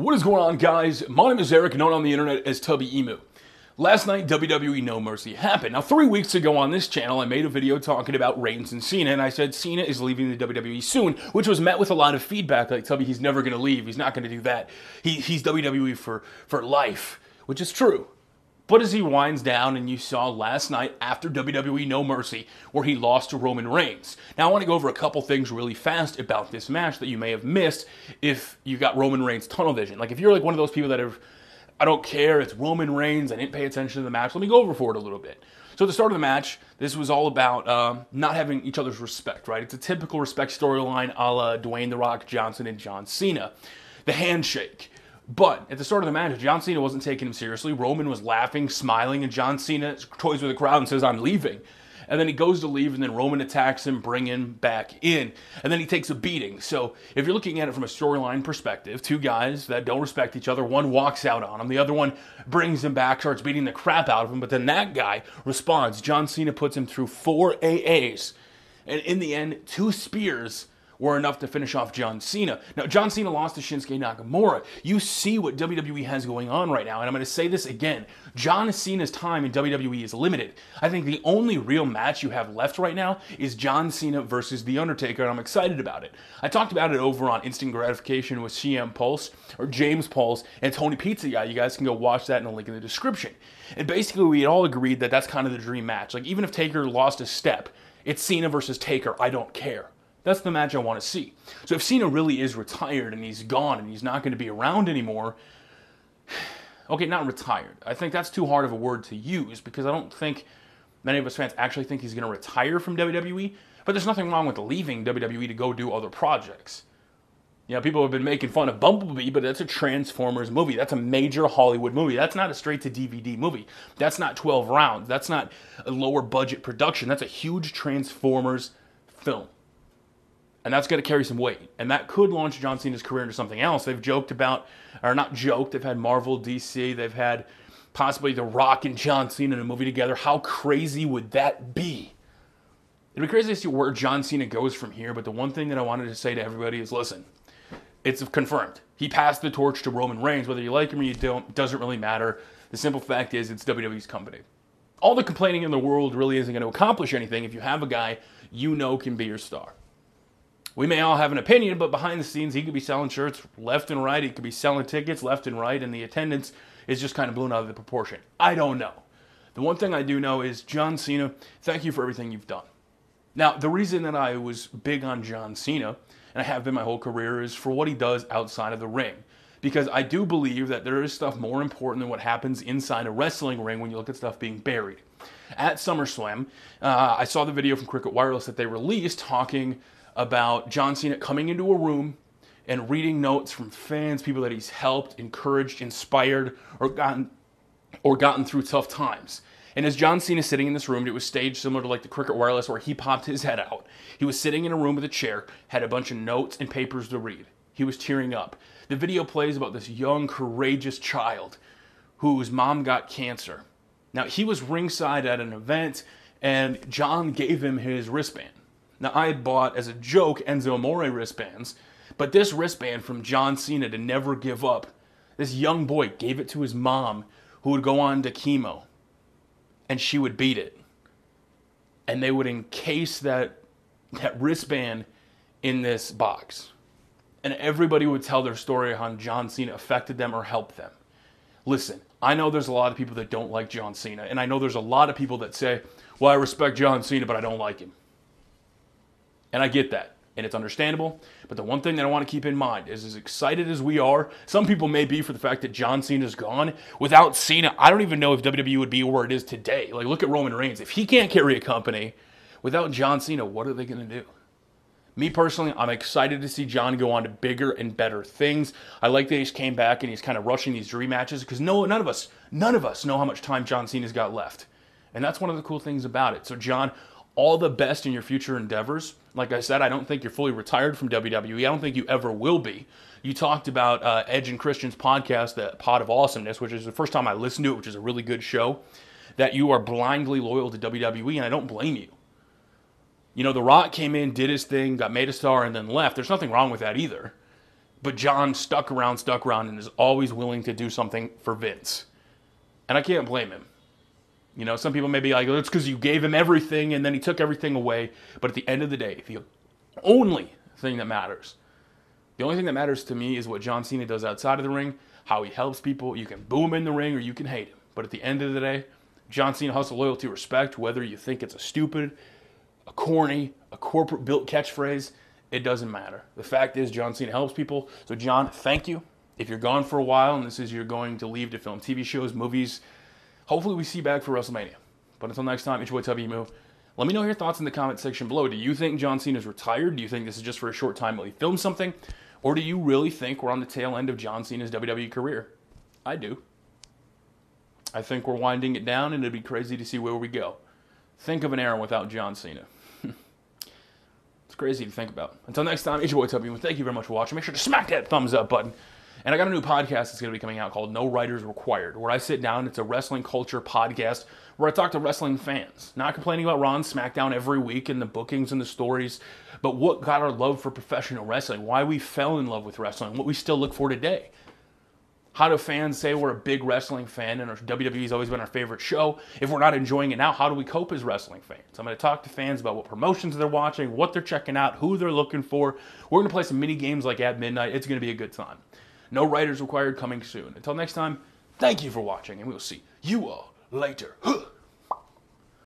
What is going on, guys? My name is Eric, known on the internet as Tubby Emu. Last night, WWE No Mercy happened. Now, 3 weeks ago on this channel, I made a video talking about Reigns and Cena, and I said Cena is leaving the WWE soon, which was met with a lot of feedback, like, Tubby, he's never going to leave, he's not going to do that. He's WWE for life, which is true. But as he winds down, and you saw last night after WWE No Mercy, where he lost to Roman Reigns. Now, I want to go over a couple things really fast about this match that you may have missed if you got Roman Reigns tunnel vision. Like, if you're like one of those people that have, I don't care, it's Roman Reigns, I didn't pay attention to the match, let me go over for it a little bit. So at the start of the match, this was all about not having each other's respect, right? It's a typical respect storyline a la Dwayne "The Rock" Johnson and John Cena. The handshake. But at the start of the match, John Cena wasn't taking him seriously. Roman was laughing, smiling, and John Cena toys with the crowd and says, "I'm leaving." And then he goes to leave, and then Roman attacks him, bring him back in. And then he takes a beating. So if you're looking at it from a storyline perspective, two guys that don't respect each other, one walks out on him, the other one brings him back, starts beating the crap out of him, but then that guy responds. John Cena puts him through 4 AAs. And in the end, 2 spears were enough to finish off John Cena. Now, John Cena lost to Shinsuke Nakamura. You see what WWE has going on right now, and I'm going to say this again. John Cena's time in WWE is limited. I think the only real match you have left right now is John Cena versus The Undertaker, and I'm excited about it. I talked about it over on Instant Gratification with CM Pulse, or James Pulse, and Tony Pizza Guy. You guys can go watch that in the link in the description. And basically, we all agreed that that's kind of the dream match. Like, even if Taker lost a step, it's Cena versus Taker. I don't care. That's the match I want to see. So if Cena really is retired and he's gone and he's not going to be around anymore, okay, not retired. I think that's too hard of a word to use because I don't think many of us fans actually think he's going to retire from WWE, but there's nothing wrong with leaving WWE to go do other projects. You know, people have been making fun of Bumblebee, but that's a Transformers movie. That's a major Hollywood movie. That's not a straight-to-DVD movie. That's not 12 rounds. That's not a lower-budget production. That's a huge Transformers film. And that's going to carry some weight. And that could launch John Cena's career into something else. They've joked about, or not joked, they've had Marvel, DC, they've had possibly The Rock and John Cena in a movie together. How crazy would that be? It'd be crazy to see where John Cena goes from here, but the one thing that I wanted to say to everybody is, listen, it's confirmed. He passed the torch to Roman Reigns. Whether you like him or you don't, doesn't really matter. The simple fact is, it's WWE's company. All the complaining in the world really isn't going to accomplish anything if you have a guy you know can be your star. We may all have an opinion, but behind the scenes, he could be selling shirts left and right. He could be selling tickets left and right, and the attendance is just kind of blown out of the proportion. I don't know. The one thing I do know is, John Cena, thank you for everything you've done. Now, the reason that I was big on John Cena, and I have been my whole career, is for what he does outside of the ring. Because I do believe that there is stuff more important than what happens inside a wrestling ring when you look at stuff being buried. At SummerSlam, I saw the video from Cricket Wireless that they released talking about John Cena coming into a room and reading notes from fans, people that he's helped, encouraged, inspired, or gotten through tough times. And as John Cena sitting in this room, it was staged similar to like the Cricket Wireless where he popped his head out. He was sitting in a room with a chair, had a bunch of notes and papers to read. He was tearing up. The video plays about this young, courageous child whose mom got cancer. Now, he was ringside at an event, and John gave him his wristband. Now, I had bought, as a joke, Enzo Amore wristbands, but this wristband from John Cena to never give up, this young boy gave it to his mom, who would go on to chemo, and she would beat it. And they would encase that wristband in this box. And everybody would tell their story on how John Cena affected them or helped them. Listen, I know there's a lot of people that don't like John Cena, and I know there's a lot of people that say, well, I respect John Cena, but I don't like him. And I get that, and it's understandable, but the one thing that I want to keep in mind is, as excited as we are, some people may be for the fact that John Cena's gone. Without Cena, I don't even know if WWE would be where it is today. Like, look at Roman Reigns. If he can't carry a company, without John Cena, what are they going to do? Me personally, I'm excited to see John go on to bigger and better things. I like that he's came back and he's kind of rushing these dream matches because none of us know how much time John Cena's got left. And that's one of the cool things about it. So, John, all the best in your future endeavors. Like I said, I don't think you're fully retired from WWE. I don't think you ever will be. You talked about Edge and Christian's podcast, the Pod of Awesomeness, which is the first time I listened to it, which is a really good show, that you are blindly loyal to WWE, and I don't blame you. You know, The Rock came in, did his thing, got made a star, and then left. There's nothing wrong with that either. But John stuck around, and is always willing to do something for Vince. And I can't blame him. You know, some people may be like, oh, it's because you gave him everything and then he took everything away. But at the end of the day, the only thing that matters to me is what John Cena does outside of the ring, how he helps people. You can boo him in the ring or you can hate him. But at the end of the day, John Cena hustle, loyalty, respect, whether you think it's a stupid, a corny, a corporate-built catchphrase, it doesn't matter. The fact is John Cena helps people. So John, thank you. If you're gone for a while and this is you're going to leave to film TV shows, movies, hopefully we see you back for WrestleMania. But until next time, it's your boy Tubby Moo. Let me know your thoughts in the comment section below. Do you think John Cena's retired? Do you think this is just for a short time while he films something? Or do you really think we're on the tail end of John Cena's WWE career? I do. I think we're winding it down and it'd be crazy to see where we go. Think of an era without John Cena. It's crazy to think about. Until next time, it's your boy Tubby Moo. Thank you very much for watching. Make sure to smack that thumbs up button. And I got a new podcast that's going to be coming out called No Writers Required, where I sit down. It's a wrestling culture podcast where I talk to wrestling fans. Not complaining about Raw and SmackDown every week and the bookings and the stories, but what got our love for professional wrestling, why we fell in love with wrestling, what we still look for today. How do fans say we're a big wrestling fan and WWE's always been our favorite show? If we're not enjoying it now, how do we cope as wrestling fans? I'm going to talk to fans about what promotions they're watching, what they're checking out, who they're looking for. We're going to play some mini games like at midnight. It's going to be a good time. No writers required coming soon. Until next time, thank you for watching, and we'll see you all later.